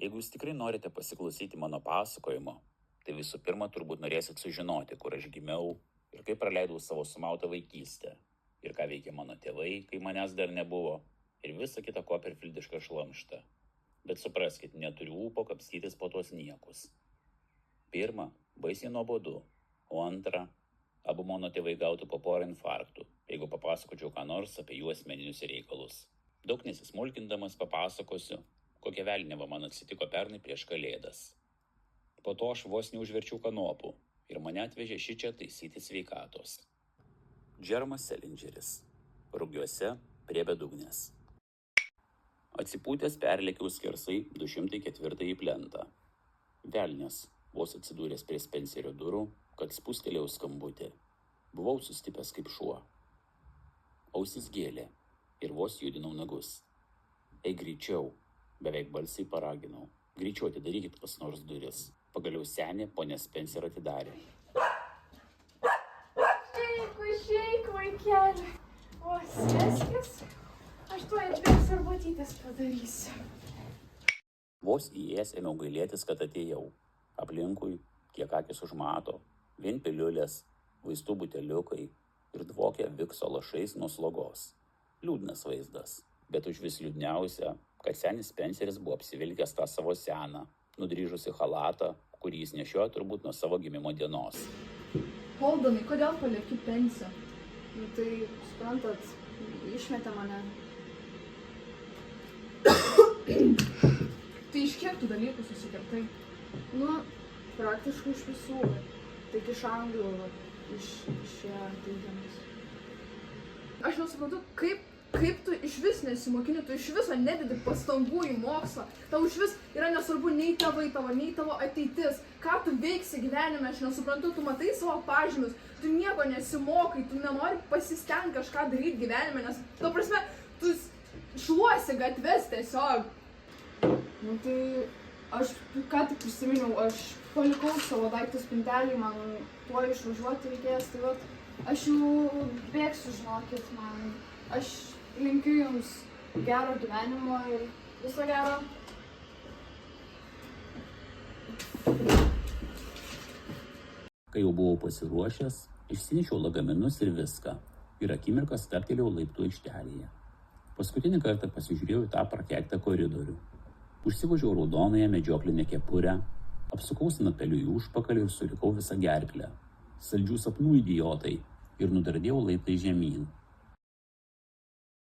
Jeigu jūs tikrai norite pasiklausyti mano pasakojimo, tai visų pirma turbūt norėsit sužinoti, kur aš gimiau ir kaip praleidau savo sumautą vaikystę, ir ką veikė mano tėvai, kai manęs dar nebuvo, ir visą kitą koperfildišką šlamštą. Bet supraskit, neturiu ūpo kapstytis po tuos niekus. Pirma, baisiai nuobodu, o antra, abu mano tėvai gautų po porą infarktų, jeigu papasakočiau ką nors apie jų asmeninius reikalus. Daug nesismulkindamas papasakosiu, kokia velniava man atsitiko pernai prieš Kalėdas. Po to aš vos neužverčiau kanopų ir mane atvežė šičia taisyti sveikatos. Džeromas Selingeris. Rugiuose prie bedugnės. Atsipūtęs perlėkiau skersai 204 plentą. Velnias, vos atsidūręs prie Spencerio durų, kad spustelėjau skambutį. Buvau sustipęs kaip šuo. Ausis gėlė ir vos judinau nagus. Eik greičiau, beveik balsiai paraginau. Greičiau atidarykit kas nors duris. Pagaliau senė ponė Spencer atidarė. Išeik, vaikeli. O, sėskis. Aš tuoj atbėgsiu arbatytės padarysiu. Vos įėjęs ėmiau gailėtis, kad atėjau. Aplinkui, kiek akis užmato, vien piliulės, vaistų buteliukai ir dvokia vikso lašais nuo slogos. Liūdnas vaizdas, bet užvis liūdniausia, kad senis Spenceris buvo apsivilkęs tą savo seną, nudryžusi chalatą, kurį jis nešiojo turbūt nuo savo gimimo dienos. Holdenai, kodėl palieki pensiją? Nu tai, suprantat, išmetė mane. Tai iš kiek tų dalykų susikirtai? Nu, praktiškai iš visų, tik iš anglų, iš teigiamas. Aš nesuprantu, kaip tu iš vis nesimokini, tu iš viso nededi pastangų į mokslą. Tau iš vis yra nesvarbu nei tėvai tavo, nei tavo ateitis. Ką tu veiksi gyvenime, aš nesuprantu, tu matai savo pažymius, tu nieko nesimokai, tu nenori pasistengti kažką daryti gyvenime, nes, ta prasme, tu šluosi gatves tiesiog. Nu tai, aš ką tik prisiminiau, aš palikau savo daiktus spintelį, man tuo išvažiuoti reikės, tai vat, aš jau bėgsiu, žinokit, aš linkiu jums gero gyvenimo ir viso gero. Kai jau buvau pasiruošęs, išsinešiau lagaminus ir viską ir akimirką stabtelėjau laiptų aikštelėje. Paskutinį kartą pasižiūrėjau į tą prakeiktą koridorių. Užsivožiau raudonąją medžioklinę kepurę, apsukau snapeliu į užpakalį ir sulikau visą gerklę. Saldžių sapnų idiotai ir nudardėjau laiptais žemyn.